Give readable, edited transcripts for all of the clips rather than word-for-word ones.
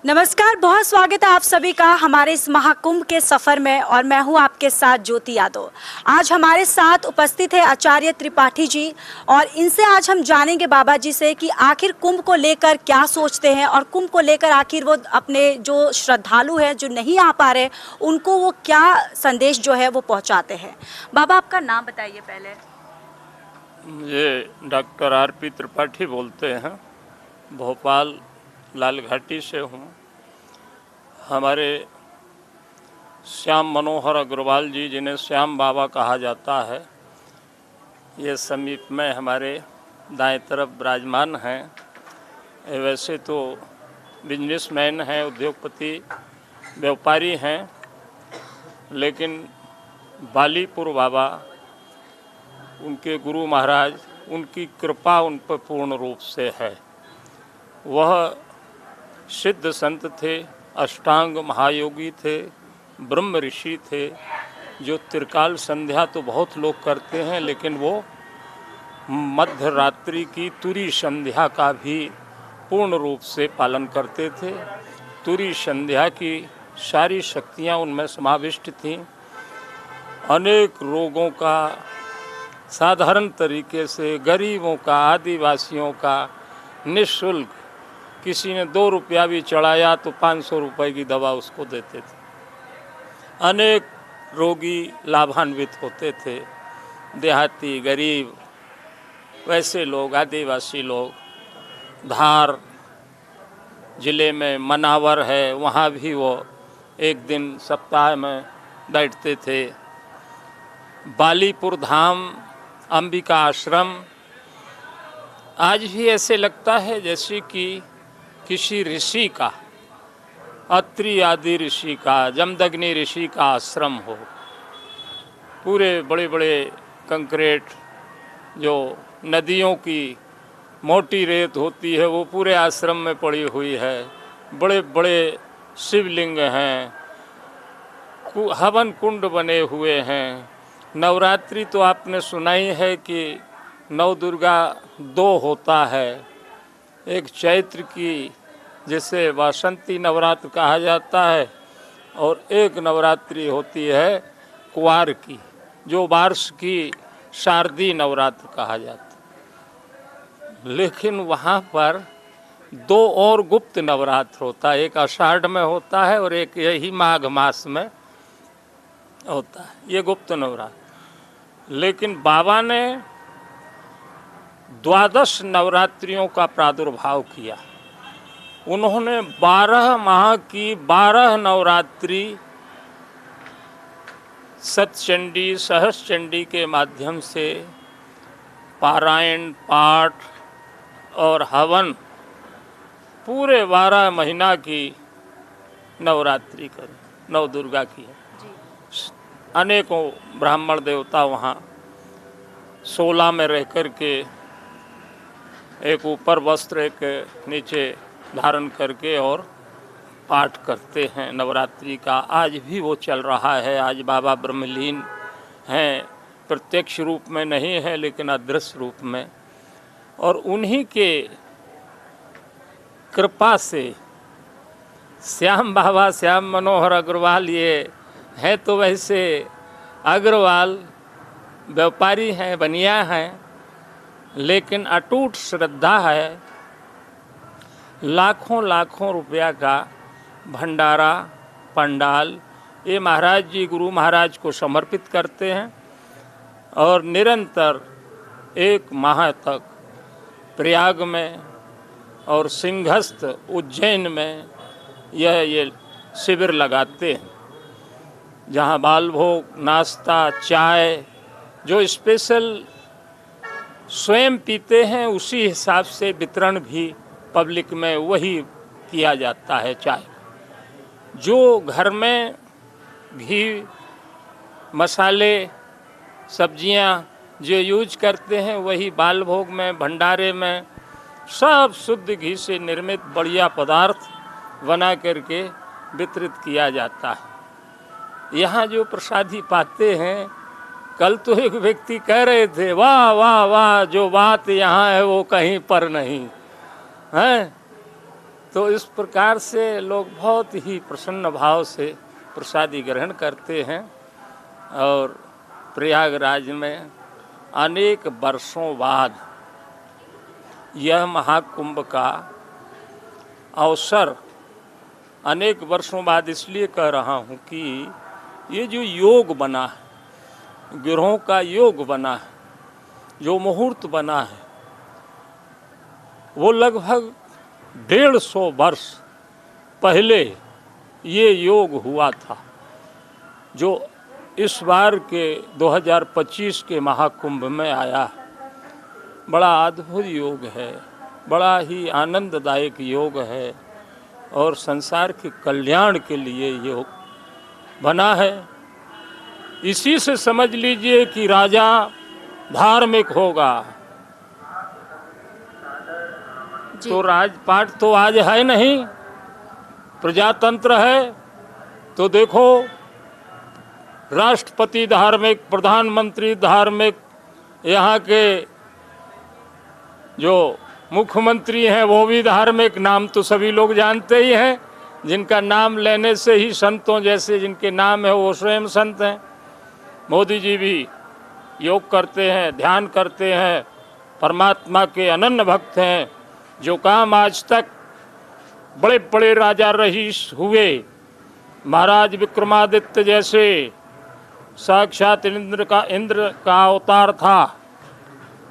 नमस्कार, बहुत स्वागत है आप सभी का हमारे इस महाकुंभ के सफ़र में। और मैं हूं आपके साथ ज्योति यादव। आज हमारे साथ उपस्थित है आचार्य त्रिपाठी जी और इनसे आज हम जानेंगे बाबा जी से कि आखिर कुंभ को लेकर क्या सोचते हैं और कुंभ को लेकर आखिर वो अपने जो श्रद्धालु हैं जो नहीं आ पा रहे उनको वो क्या संदेश जो है वो पहुँचाते हैं। बाबा आपका नाम बताइए पहले। ये डॉक्टर आर.पी. त्रिपाठी बोलते हैं, भोपाल लाल घाटी से हूँ। हमारे श्याम मनोहर अग्रवाल जी, जिन्हें श्याम बाबा कहा जाता है, ये समीप में हमारे दाएं तरफ विराजमान हैं। ये वैसे तो बिजनेसमैन हैं, उद्योगपति, व्यापारी हैं, लेकिन बालीपुर बाबा, उनके गुरु महाराज, उनकी कृपा उन पर पूर्ण रूप से है। वह सिद्ध संत थे, अष्टांग महायोगी थे, ब्रह्म ऋषि थे, जो त्रिकाल संध्या तो बहुत लोग करते हैं, लेकिन वो मध्य रात्रि की तुरी संध्या का भी पूर्ण रूप से पालन करते थे। तुरी संध्या की सारी शक्तियाँ उनमें समाविष्ट थीं। अनेक रोगों का साधारण तरीके से, गरीबों का, आदिवासियों का निःशुल्क, किसी ने 2 रुपया भी चढ़ाया तो 500 रुपये की दवा उसको देते थे। अनेक रोगी लाभान्वित होते थे, देहाती, गरीब, वैसे लोग, आदिवासी लोग। धार जिले में मनावर है, वहाँ भी वो एक दिन सप्ताह में बैठते थे। बालीपुर धाम, अंबिका आश्रम, आज भी ऐसे लगता है जैसे कि किसी ऋषि का, अत्रि आदि ऋषि का, जमदग्नि ऋषि का आश्रम हो। पूरे बड़े बड़े कंक्रीट, जो नदियों की मोटी रेत होती है, वो पूरे आश्रम में पड़ी हुई है। बड़े बड़े शिवलिंग हैं, हवन कुंड बने हुए हैं। नवरात्रि तो आपने सुना ही है कि नौ दुर्गा 2 होता है। एक चैत्र की, जिसे वासंती नवरात्र कहा जाता है, और एक नवरात्रि होती है कुवार की, जो वार्ष की शारदीय नवरात्र कहा जाता है। लेकिन वहाँ पर 2 और गुप्त नवरात्र होता है। एक आषाढ़ में होता है और एक यही माघ मास में होता है, ये गुप्त नवरात्र। लेकिन बाबा ने 12 नवरात्रियों का प्रादुर्भाव किया। उन्होंने 12 माह की 12 नवरात्रि सतचंडी, सहस्रचंडी के माध्यम से पारायण, पाठ और हवन, पूरे 12 महीना की नवरात्रि करी, नव दुर्गा की है। अनेकों ब्राह्मण देवता वहाँ 16 में रह कर के, एक ऊपर वस्त्र, एक नीचे धारण करके और पाठ करते हैं नवरात्रि का। आज भी वो चल रहा है। आज बाबा ब्रह्मलीन हैं, प्रत्यक्ष रूप में नहीं है लेकिन अदृश्य रूप में। और उन्हीं के कृपा से श्याम बाबा, श्याम मनोहर अग्रवाल, ये है तो वैसे अग्रवाल व्यापारी हैं, बनिया हैं, लेकिन अटूट श्रद्धा है। लाखों लाखों रुपया का भंडारा, पंडाल, ये महाराज जी, गुरु महाराज को समर्पित करते हैं। और निरंतर 1 माह तक प्रयाग में और सिंहस्थ उज्जैन में ये शिविर लगाते हैं, जहाँ बाल भोग, नाश्ता, चाय, जो स्पेशल स्वयं पीते हैं उसी हिसाब से वितरण भी पब्लिक में वही किया जाता है। चाय जो घर में घी, मसाले, सब्जियां जो यूज करते हैं, वही बाल भोग में, भंडारे में सब शुद्ध घी से निर्मित बढ़िया पदार्थ बना करके वितरित किया जाता है। यहाँ जो प्रसादी पाते हैं, कल तो एक व्यक्ति कह रहे थे, वाह वाह वाह, जो बात यहाँ है वो कहीं पर नहीं है। तो इस प्रकार से लोग बहुत ही प्रसन्न भाव से प्रसादी ग्रहण करते हैं। और प्रयागराज में अनेक वर्षों बाद यह महाकुंभ का अवसर, अनेक वर्षों बाद इसलिए कह रहा हूँ कि ये जो योग बना है, ग्रहों का योग बना है, जो मुहूर्त बना है, वो लगभग 150 वर्ष पहले ये योग हुआ था। जो इस बार के 2025 के महाकुंभ में आया। बड़ा अद्भुत योग है, बड़ा ही आनंददायक योग है और संसार के कल्याण के लिए योग बना है। इसी से समझ लीजिए कि राजा धार्मिक होगा। तो राजपाट तो आज है नहीं, प्रजातंत्र है। तो देखो, राष्ट्रपति धार्मिक, प्रधानमंत्री धार्मिक, यहाँ के जो मुख्यमंत्री हैं वो भी धार्मिक। नाम तो सभी लोग जानते ही हैं, जिनका नाम लेने से ही संतों जैसे जिनके नाम है वो स्वयं संत हैं। मोदी जी भी योग करते हैं, ध्यान करते हैं, परमात्मा के अनन्य भक्त हैं। जो काम आज तक बड़े बड़े राजा रईस हुए, महाराज विक्रमादित्य जैसे साक्षात इंद्र का अवतार था,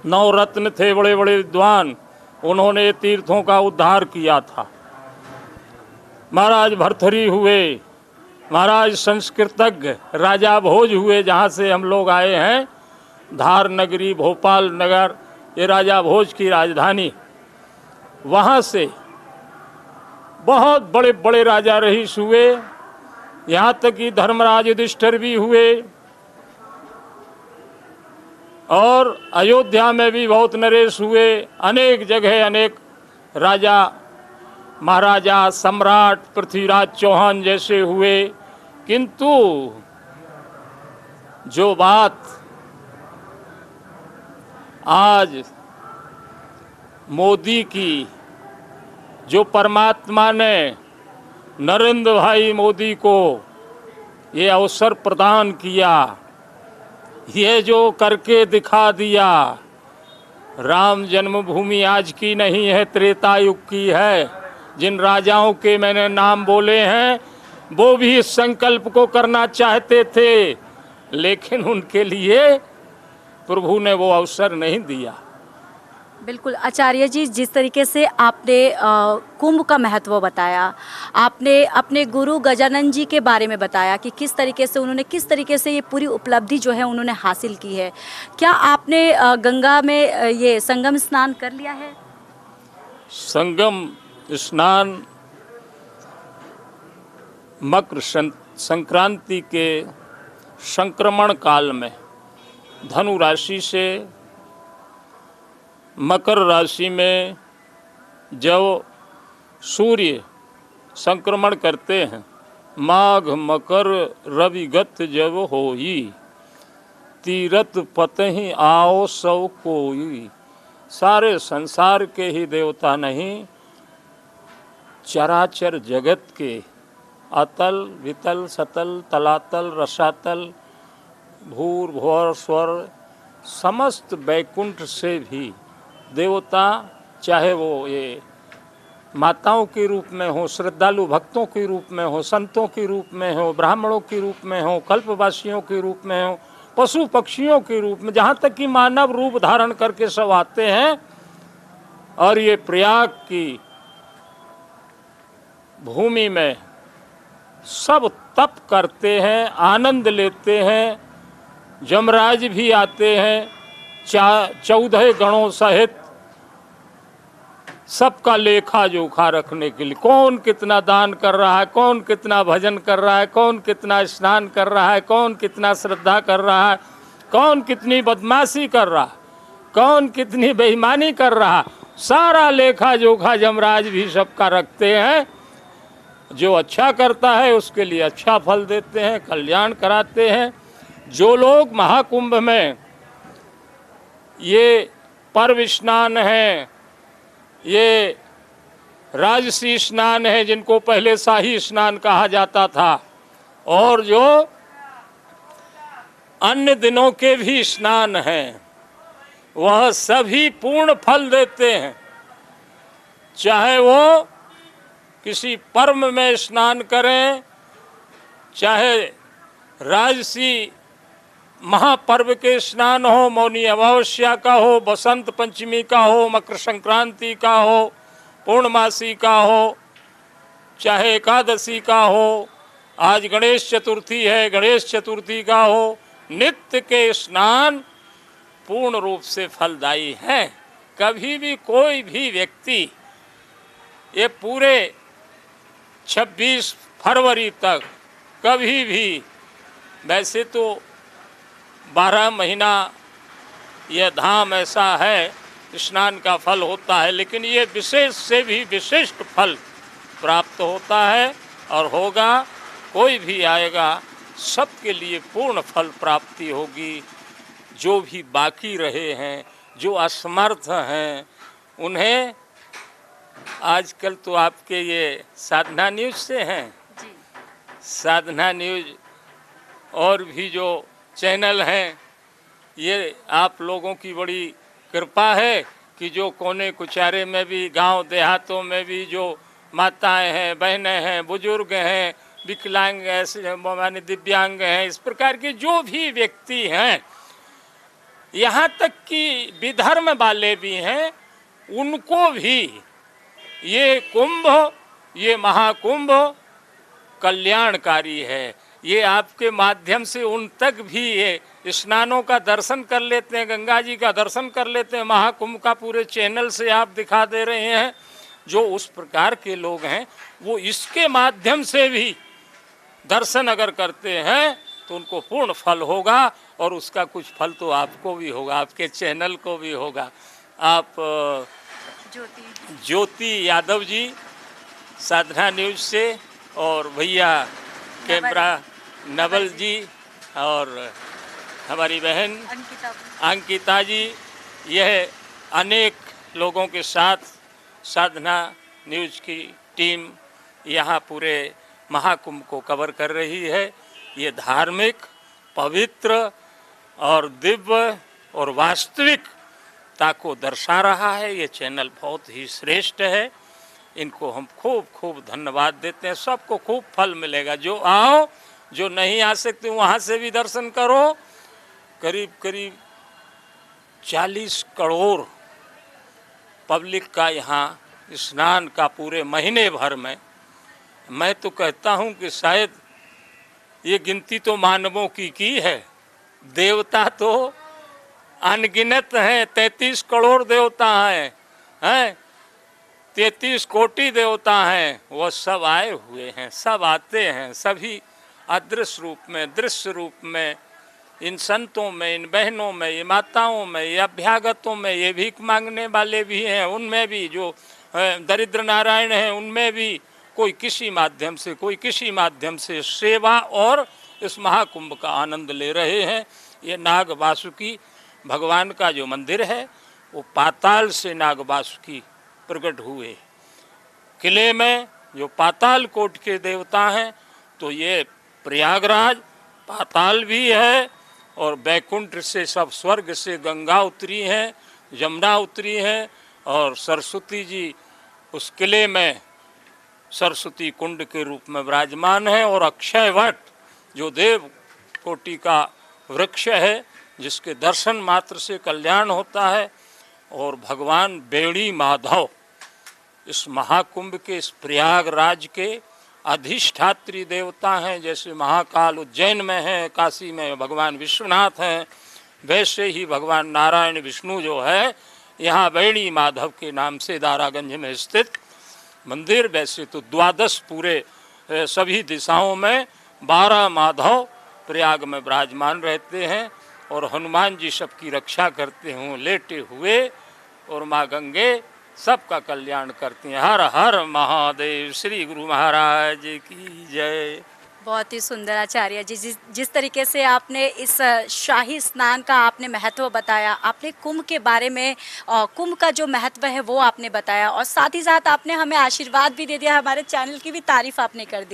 9 रत्न थे बड़े बड़े विद्वान, उन्होंने तीर्थों का उद्धार किया था। महाराज भर्तृहरि हुए, महाराज संस्कृतज्ञ राजा भोज हुए, जहाँ से हम लोग आए हैं, धार नगरी, भोपाल नगर, ये राजा भोज की राजधानी। वहाँ से बहुत बड़े बड़े राजा रईस हुए, यहाँ तक कि धर्मराज युधिष्ठिर भी हुए। और अयोध्या में भी बहुत नरेश हुए। अनेक जगह अनेक राजा महाराजा, सम्राट पृथ्वीराज चौहान जैसे हुए। किंतु जो बात आज मोदी की, जो परमात्मा ने नरेंद्र भाई मोदी को ये अवसर प्रदान किया, ये जो करके दिखा दिया, राम जन्मभूमि आज की नहीं है, त्रेता युग की है। जिन राजाओं के मैंने नाम बोले हैं वो भी इस संकल्प को करना चाहते थे, लेकिन उनके लिए प्रभु ने वो अवसर नहीं दिया। बिल्कुल आचार्य जी, जिस तरीके से आपने कुंभ का महत्व बताया, आपने अपने गुरु गजानन जी के बारे में बताया कि किस तरीके से उन्होंने, किस तरीके से ये पूरी उपलब्धि जो है उन्होंने हासिल की है। क्या आपने गंगा में ये संगम स्नान कर लिया है? संगम स्नान मकर संक्रांति के संक्रमण काल में धनु राशि से मकर राशि में जब सूर्य संक्रमण करते हैं, माघ मकर रविगत जब होई, तीरथ पतहि आओ सौ कोई। सारे संसार के ही देवता नहीं, चराचर जगत के अतल वितल सतल तलातल रसातल भूर भौर स्वर समस्त वैकुंठ से भी देवता, चाहे वो ये माताओं के रूप में हो, श्रद्धालु भक्तों के रूप में हो, संतों के रूप में हो, ब्राह्मणों के रूप में हो, कल्पवासियों के रूप में हो, पशु पक्षियों के रूप में, जहाँ तक कि मानव रूप धारण करके सब आते हैं। और ये प्रयाग की भूमि में सब तप करते हैं, आनंद लेते हैं। यमराज भी आते हैं 14 गणों सहित, सबका लेखा जोखा रखने के लिए। कौन कितना दान कर रहा है, कौन कितना भजन कर रहा है, कौन कितना स्नान कर रहा है, कौन कितना श्रद्धा कर रहा है, कौन कितनी बदमाशी कर रहा है, कौन कितनी बेईमानी कर रहा है, सारा लेखा जोखा यमराज भी सबका रखते हैं। जो अच्छा करता है उसके लिए अच्छा फल देते हैं, कल्याण कराते हैं। जो लोग महाकुंभ में ये पर्व स्नान है, ये राजसी स्नान है जिनको पहले शाही स्नान कहा जाता था, और जो अन्य दिनों के भी स्नान हैं वह सभी पूर्ण फल देते हैं। चाहे वो किसी पर्व में स्नान करें, चाहे राजसी महापर्व के स्नान हो, मौनी अमावस्या का हो, बसंत पंचमी का हो, मकर संक्रांति का हो, पूर्णमासी का हो, चाहे एकादशी का हो, आज गणेश चतुर्थी है, गणेश चतुर्थी का हो, नित्य के स्नान पूर्ण रूप से फलदायी हैं। कभी भी कोई भी व्यक्ति ये पूरे 26 फरवरी तक कभी भी, वैसे तो 12 महीना यह धाम ऐसा है स्नान का फल होता है, लेकिन ये विशेष से भी विशिष्ट फल प्राप्त होता है और होगा। कोई भी आएगा सबके लिए पूर्ण फल प्राप्ति होगी। जो भी बाकी रहे हैं, जो असमर्थ हैं, उन्हें आजकल तो आपके ये साधना न्यूज़ से हैं जी। साधना न्यूज़ और भी जो चैनल हैं, ये आप लोगों की बड़ी कृपा है कि जो कोने कुचारे में भी, गांव देहातों में भी जो माताएं हैं, बहनें हैं, बुजुर्ग हैं, विकलांग ऐसे माने दिव्यांग हैं, इस प्रकार के जो भी व्यक्ति हैं, यहाँ तक कि विधर्म वाले भी हैं, उनको भी ये कुंभ, ये महाकुंभ कल्याणकारी है। ये आपके माध्यम से उन तक भी ये स्नानों का दर्शन कर लेते हैं, गंगा जी का दर्शन कर लेते हैं। महाकुंभ का पूरे चैनल से आप दिखा दे रहे हैं। जो उस प्रकार के लोग हैं वो इसके माध्यम से भी दर्शन अगर करते हैं तो उनको पूर्ण फल होगा, और उसका कुछ फल तो आपको भी होगा, आपके चैनल को भी होगा। आप ज्योति यादव जी साधना न्यूज़ से, और भैया कैमरा नवल जी, और हमारी बहन अंकिता जी, यह अनेक लोगों के साथ साधना न्यूज़ की टीम यहाँ पूरे महाकुंभ को कवर कर रही है। ये धार्मिक, पवित्र और दिव्य और वास्तविकता को दर्शा रहा है। ये चैनल बहुत ही श्रेष्ठ है। इनको हम खूब खूब धन्यवाद देते हैं। सबको खूब फल मिलेगा। जो आओ, जो नहीं आ सकते वहाँ से भी दर्शन करो। करीब करीब 40 करोड़ पब्लिक का यहाँ स्नान का पूरे महीने भर में, मैं तो कहता हूँ कि शायद ये गिनती तो मानवों की है, देवता तो अनगिनत हैं। 33 करोड़ देवता हैं, 33 कोटि देवता हैं, वो सब आए हुए हैं, सब आते हैं। सभी अदृश्य रूप में, दृश्य रूप में, इन संतों में, इन बहनों में, ये माताओं में, ये अभ्यागतों में, ये भीख मांगने वाले भी हैं, उनमें भी जो दरिद्र नारायण हैं, उनमें भी कोई किसी माध्यम से, कोई किसी माध्यम से सेवा और इस महाकुंभ का आनंद ले रहे हैं। ये नाग वासुकी भगवान का जो मंदिर है वो पाताल से नाग वासुकी प्रकट हुए। किले में जो पाताल कोट के देवता हैं, तो ये प्रयागराज पाताल भी है, और बैकुंठ से सब स्वर्ग से गंगा उतरी है, यमुना उतरी है, और सरस्वती जी उस किले में सरस्वती कुंड के रूप में विराजमान है। और अक्षय वट जो देव कोटि का वृक्ष है, जिसके दर्शन मात्र से कल्याण होता है। और भगवान बेड़ी माधव इस महाकुंभ के, इस प्रयागराज के अधिष्ठात्री देवता हैं। जैसे महाकाल उज्जैन में है, काशी में भगवान विश्वनाथ हैं, वैसे ही भगवान नारायण विष्णु जो है यहाँ बेड़ी माधव के नाम से दारागंज में स्थित मंदिर। वैसे तो 12 पूरे सभी दिशाओं में 12 माधव प्रयाग में विराजमान रहते हैं, और हनुमान जी सबकी रक्षा करते हों लेटे हुए, और माँ गंगे सबका कल्याण करती हैं। हर हर महादेव। श्री गुरु महाराज की जय। बहुत ही सुंदर आचार्य जी, जिस तरीके से आपने इस शाही स्नान का आपने महत्व बताया, आपने कुंभ के बारे में कुंभ का जो महत्व है वो आपने बताया, और साथ ही साथ आपने हमें आशीर्वाद भी दे दिया, हमारे चैनल की भी तारीफ आपने कर दी।